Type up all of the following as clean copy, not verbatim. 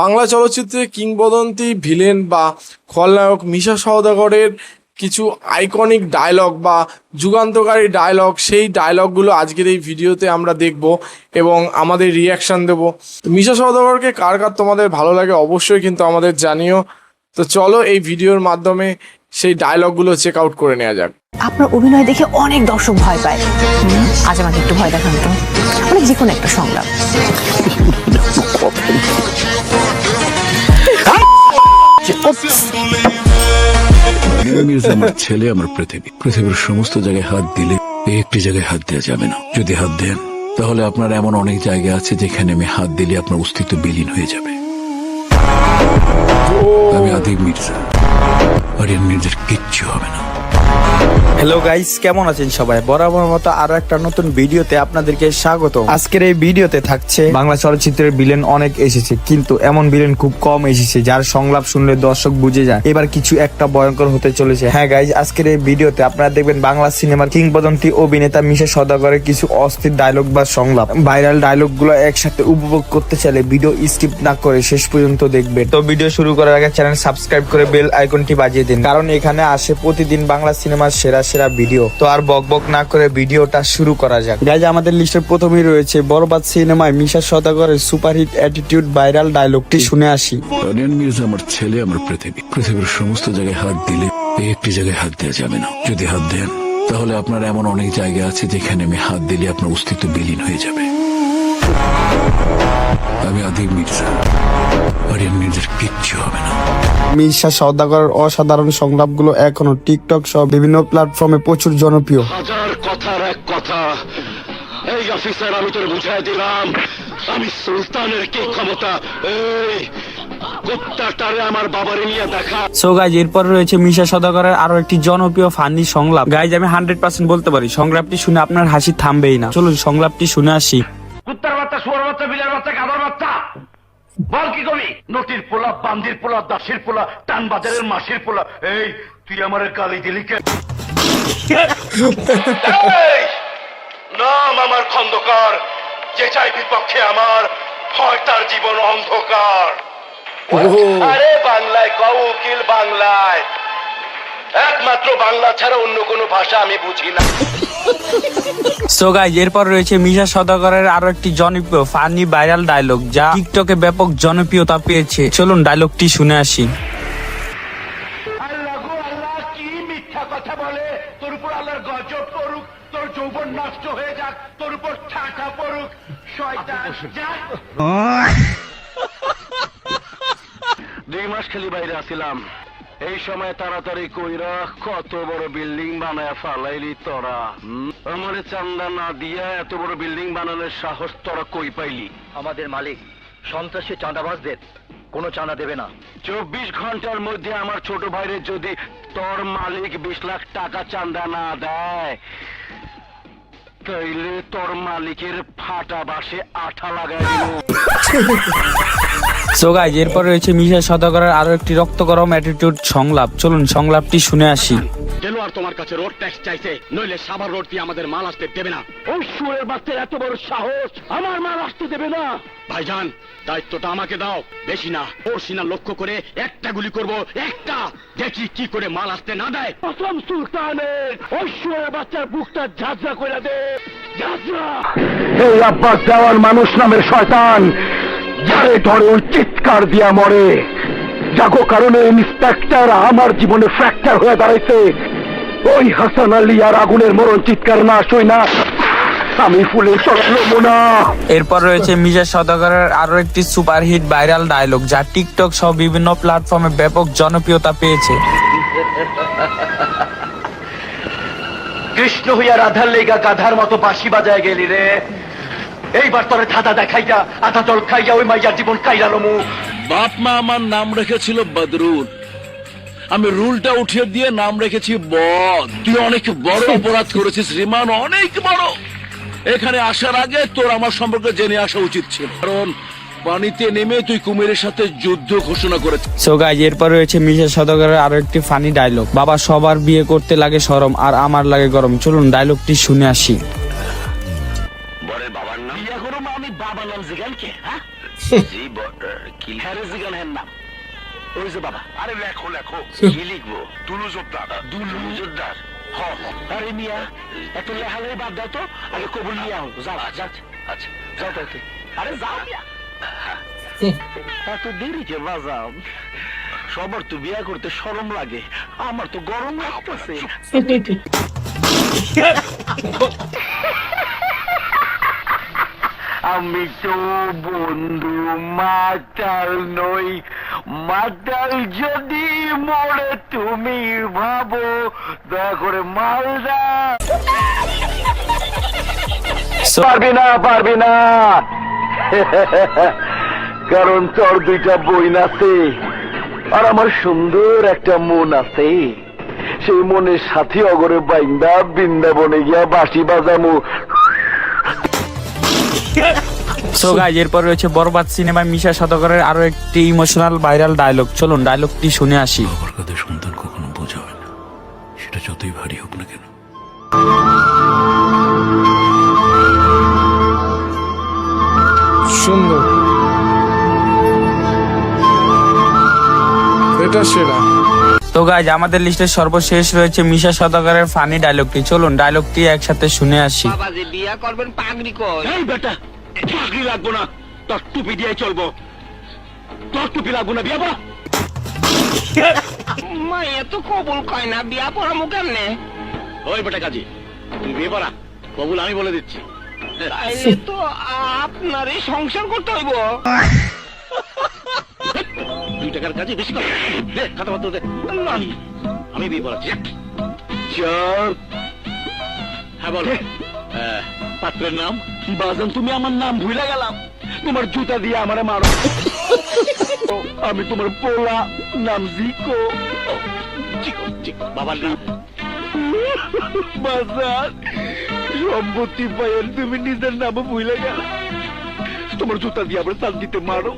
বাংলা চলচ্চিত্রে কিংবদন্তি ভিলেন বা খলনায়ক মিশা সওদাগরের কিছু আইকনিক ডায়লগ বা যুগান্তকারী ডায়লগ, সেই ডায়লগগুলো আজকের এই ভিডিওতে আমরা দেখব এবং আমাদের রিয়াকশান দেব। মিশা সওদাগরকে কার কার তোমাদের ভালো লাগে অবশ্যই কিন্তু আমাদের জানিও। তো চলো এই ভিডিওর মাধ্যমে সেই ডায়লগগুলো চেক আউট করে নেওয়া যাক। আপনার অভিনয় দেখে অনেক দর্শক ভয় পায়। আজ আমাকে একটু ভয় দেখান তো, মানে যে কোনো একটা সংলাপ। আমার ছেলে আমার পৃথিবীর সমস্ত জায়গায় হাত দিলে এই একটি জায়গায় হাত দেওয়া যাবে না। যদি হাত দেন তাহলে আপনার এমন অনেক জায়গা আছে যেখানে আমি হাত দিলে আপনার অস্তিত্ব বিলীন হয়ে যাবে। আমি আদিব মির্জা, আর এর নিজের কিচ্ছু হবে না। হ্যালো গাইস, কেমন আছেন সবাই? বরাবর মতো আরো একটা নতুন ভিডিওতে আপনাদেরকে স্বাগত। আজকের এই ভিডিওতে থাকছে বাংলা চলচ্চিত্রের ভিলেন অনেক এসেছে, কিন্তু এমন ভিলেন খুব কম এসেছে যার সংলাপ শুনলে দর্শক বুঝে যায় এবার কিছু একটা ভয়ঙ্কর হতে চলেছে। হ্যাঁ গাইস, আজকের এই ভিডিওতে আপনারা দেখবেন বাংলা সিনেমার কিংবদন্তি অভিনেতা মিশা সওদাগরের কিছু অস্থির ডায়লগ বা সংলাপ। ভাইরাল ডায়লগ গুলো একসাথে উপভোগ করতে চাইলে ভিডিও স্কিপ না করে শেষ পর্যন্ত দেখবেন। তো ভিডিও শুরু করার আগে চ্যানেল সাবস্ক্রাইব করে বেল আইকনটি বাজিয়ে দিন, কারণ এখানে আসে প্রতিদিন বাংলা সিনেমার সেরা ভিডিও। তো আর বকবক না করে ভিডিওটা শুরু করা যাক। গাইজ, আমাদের লিস্টের প্রথমেই রয়েছে বরবাদ সিনেমায় মিশা সওদাগরের সুপারহিট অ্যাটিটিউড ভাইরাল ডায়লগটি শুনে আসি। অনিয়ন মির্জা আমার ছেলে আমার পৃথিবীর সমস্ত জায়গায় হাত দিলে এই একটি জায়গায় হাত দেওয়া যাবে না। যদি হাত দেন তাহলে আপনার এমন অনেক জায়গা আছে যেখানে আমি হাত দিলে আপনার অস্তিত্ব বিলীন হয়ে যাবে। আমি আদিব মির্জা, আর এর নিজের কিচ্ছু হবে না। মিশা সওদাগরের অসাধারণ সংলাপগুলো এখনো টিকটক সহ বিভিন্ন প্ল্যাটফর্মে প্রচুর জনপ্রিয়। হাজার কথার এক কথা, এই অফিসার আমি তোর বুঝাই দিলাম, আমি সুলতানের কি ক্ষমতা, এই কুত্তাটারে আমার বাবারে নিয়ে দেখা। সো গাইজ, এরপর রয়েছে মিশা সওদাগরের আরো একটি জনপ্রিয় ফানি সংলাপ। গাইজ, আমি 100% বলতে পারি সংলাপটি শুনে আপনার হাসি থামবেই না। চলুন সংলাপটি শুনে আসি। কুত্তার বাচ্চা, শুয়ার বাচ্চা, বিলের বাচ্চা, গাধার বাচ্চা, বল কি কবি? নটির পোলা, বান্দির পোলা, দাসির পোলা, টান বাজারের মাসির পোলা, এই তুই আমার গালি দিলি কে? নাম আমার খন্দকার, যে চাই বিপক্ষে আমার হয় তার জীবন অন্ধকার। আরে বাংলায় কও উকিল, বাংলায়, একমাত্র বাংলা ছাড়া অন্য কোনো ভাষা আমি বুঝি না। সো গাইজ, এরপর রয়েছে মিশা সওদাগরের আরো একটি জনপ্রিয় ফানি ভাইরাল ডায়লগ যা টিকটকে ব্যাপক জনপ্রিয়তা পেয়েছে। চলুন ডায়লগটি শুনে আসি। আল্লাহ গো আল্লাহ, কি মিথ্যা কথা বলে! তোর উপর আল্লাহর গজব পড়ুক, তোর যৌবন নষ্ট হয়ে যাক, তোর উপর ঠাঠা পড়ুক, শয়তান যা। 2 মাস খালি বাইরে আসিলাম, এই সময় তাড়াতাড়ি কইরা কত বড় বিল্ডিং বানায় ফালাইলি তোরা। আমারে চান্দা না দিয়া এত বড় বিল্ডিং বানানোর সাহস তোরা কই পাইলি? আমাদের মালিক সন্ত্রাসী চাঁদাবাজদের কোনো চাঁদা দেবে না। 24 ঘন্টার মধ্যে আমার ছোট ভাইরে যদি তোর মালিক 20 লাখ টাকা চাঁদা না দেয়, তাইলে তোর মালিকের ফাটা বাসে আঠা লাগাই দিল। সো গাইজ, এরপর রয়েছে মিশা সওদাগরের আরো একটি রক্ত গরম অ্যাটিটিউড সংলাপ। চলুন সংলাপটি শুনে আসি। কেন আর তোমার কাছে রোড ট্যাক্স চাইছে, নইলে সাভার রোড দিয়ে আমাদের মাল আসতে দেবে না। ওই শুয়ের বাচ্চার এত বড় সাহস, আমার মাল আসতে দেবে না। ভাইজান, দায়িত্বটা আমাকে দাও, বেশি না, ওর সিনা লক্ষ্য করে একটা গুলি করব, একটা, দেখি কি করে মাল আসতে না দেয়। কসম সুলতানের, ওই শুয়ের বাচ্চার বুকটা ঝাঁঝরা করে দে, ঝাঁঝরা। এই আব্বাস দেওয়ার মানুষ নামের শয়তান যারে ধরে ওই চিৎকার দিয়া মরে, যাগো কারণে ইন্সপেক্টর আমার জীবনে ফ্র্যাকচার হয়ে দাঁড়াইছে। ওই হাসান আলী আর আগুনের মরণ চিৎকার না শুই না আমি ফুলে চড়ালো না। এরপর রয়েছে মিশা সওদাগরের আরো একটি সুপারহিট ভাইরাল ডায়লগ যা টিকটক সহ বিভিন্ন প্ল্যাটফর্মে ব্যাপক জনপ্রিয়তা পেয়েছে। কৃষ্ণ হইয়া রাধার লেগা গাধার মতো বাঁশি বাজায় গেলি রে, এইবার তোরে ধাঁধা দেখাইয়া আধা জল খাইয়া ওই মাইয়ার জীবন কাইরালো মু। বাপ মা আমার নাম রেখেছিল বদরুল, আমি রুলটা উঠিয়ে দিয়ে নাম রেখেছি বদ। তুই অনেক বড় অপরাধ করেছিস রিমান, অনেক বড়। এখানে আসার আগে তোর আমার সম্পর্কে জেনে আসা উচিত ছিল, কারণ পানিতে নেমে তুই কুমিরের সাথে যুদ্ধ ঘোষণা করেছিস। সো গাইজ, এরপর রয়েছে মিশা সওদাগরের আরো একটি ফানি ডায়লগ। বাবা, সবার বিয়ে করতে লাগে শরম, আর আমার লাগে গরম। চলুন ডায়লগটি শুনে আসি। বরের বাবার নাম? বিয়ে করো আমি বাবা নাম জিগান কে? হ্যারেজি গান হ্যার নাম ওই যে বাবা। আরে লেখো লেখো। কি লিখবো? দুলু জোরদার। দুলু জোরদার। আরে মিয়া এত লেহালে বাদ দাও তো, আগে কবুল নিয়ে আও। যাও যাও। আচ্ছা যাও তাইতে। আরে যাও মিয়া। এত দেরি কে বাজাও? সবার তো বিয়া করতে শরম লাগে, আমার তো গরম লাগতেছে। আমি তো বন্ধু মাতাল নই, মাতাল যদি মরে তুমি ভাবো, দয়া করে মালদা। পারবি না পারবি না, কারণ তোর দুইটা বইন আছে আর আমার সুন্দর একটা মন আছে। সেই মনের সাথে অগরে বাইন্দা বৃন্দাবনে গিয়া বাঁশি বাজামু। সো গাইজ, এরপর রয়েছে বরবাদ সিনেমায় মিশা সওদাগরের আরো একটি ইমোশনাল ভাইরাল ডায়লগ। চলুন ডায়লগটি শুনে আসি। বাবার কাছে সন্তান কখনো বোঝা হয় না, সেটা যতই ভারী হোক না কেন। সুন্দর, এটা সেরা। তো গাইজ, আমাদের লিস্টের সর্বশেষ রয়েছে মিশা সওদাগরের ফানি ডায়লগটি। চলুন ডায়লগটি একসাথে শুনে আসি। এই বেটা, চাকরি লাগবো না, তোর টুপি দিয়ে চলবো। তোর টুপি লাগবো না, বিয়া পড়া। মাইয়া তো কবুল কয় না, বিয়া পড়ামু কেমনে? ওই বেটা কাজী, তুই বিয়ে পড়া, কবুল আমি বলে দিচ্ছি। তাইলে তো আপনারই সংসার করতে হইব। 2 টাকার কাজে বেশি কথা। দে খাতা পত্র দে, আমি বিয়ে পড়াচ্ছি। চল। হ্যাঁ বল। পাত্রের নাম? বাজান তুমি আমার নাম ভুলে গেলাম, তোমার জুতা দিয়ে আমারে মারো। আমি তোমার পোলা, নাম জিকো। জিকো জিকো বাবার নাম। বাজান সম্পত্তি পাইল, তুমি নিজের নামও ভুলে গেল, তোমার জুতা দিয়ে আবার তাল দিতে মারো।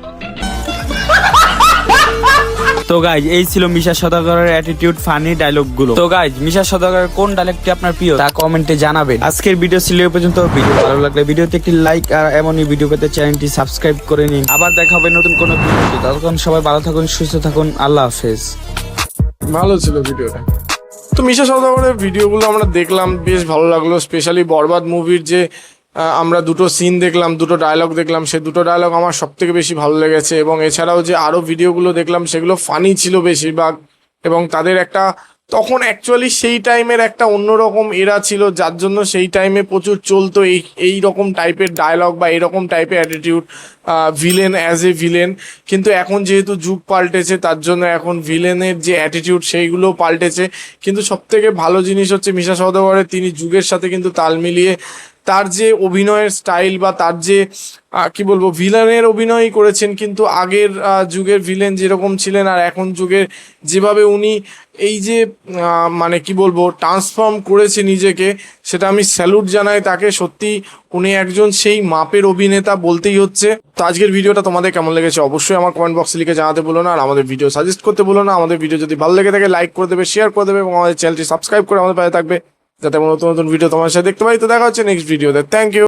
তো গাইজ, এই ছিল মিশা সওদাগরের অ্যাটিটিউড ফানি ডায়লগ গুলো। তো গাইজ, মিশা সওদাগরের কোন ডায়লগটি আপনার প্রিয় তা কমেন্টে জানাবেন। আজকের ভিডিও ছিল এই পর্যন্ত। ভিডিও ভালো লাগলে ভিডিওতে একটি লাইক আর এমনই ভিডিও পেতে চ্যানেলটি সাবস্ক্রাইব করে নিন। আবার দেখা হবে নতুন কোনো ভিডিওতে। ততক্ষণ সবাই ভালো থাকুন, সুস্থ থাকুন। আল্লাহ হাফেজ। ভালো ছিল ভিডিওটা। তো মিশা সওদাগরের ভিডিওগুলো আমরা দেখলাম, বেশ ভালো লাগলো। স্পেশালি বরবাদ মুভির যে আমরা দুটো সিন দেখলাম, দুটো ডায়লগ দেখলাম, সে দুটো ডায়লগ আমার সব থেকে বেশি ভালো লেগেছে। এবং এছাড়াও যে আরও ভিডিওগুলো দেখলাম সেগুলো ফানি ছিল বেশিরভাগ। এবং তাদের একটা তখন অ্যাকচুয়ালি সেই টাইমের একটা অন্যরকম এরা ছিল, যার জন্য সেই টাইমে প্রচুর চলতো এই রকম টাইপের ডায়লগ বা এরকম টাইপের attitude, villain as a villain. কিন্তু এখন যেহেতু যুগ পাল্টেছে, তার জন্য এখন ভিলেনের যে অ্যাটিটিউড সেইগুলোও পাল্টেছে। কিন্তু সবথেকে ভালো জিনিস হচ্ছে মিশা সওদাগরের, তিনি যুগের সাথে কিন্তু তাল মিলিয়ে তার যে অভিনয়ের স্টাইল বা তার যে কি বলবো ভিলেনের অভিনয় করেছেন, কিন্তু আগের যুগের ভিলেন যেরকম ছিলেন আর এখন যুগের যেভাবে উনি এই যে মানে কি বলবো ট্রান্সফর্ম করেছে নিজেকে, সেটা আমি স্যালুট জানাই তাকে। সত্যি উনি একজন সেই মাপের অভিনেতা বলতেই হচ্ছে। তো আজকের ভিডিওটা তোমাদের কেমন লেগেছে অবশ্যই আমার কমেন্ট বক্সে লিখে জানাতে ভুলো না। আর আমাদের ভিডিও সাজেস্ট করতে ভুলো না। আমাদের ভিডিও যদি ভালো লেগে থাকে লাইক করে দেবে, শেয়ার করে দেবে এবং আমাদের চ্যানেলটি সাবস্ক্রাইব করে আমাদের পাশে থাকবে, যাতে আমরা নতুন নতুন ভিডিও তোমার সাথে দেখতে পাই। তো দেখা হচ্ছে নেক্সট ভিডিওতে। Thank you.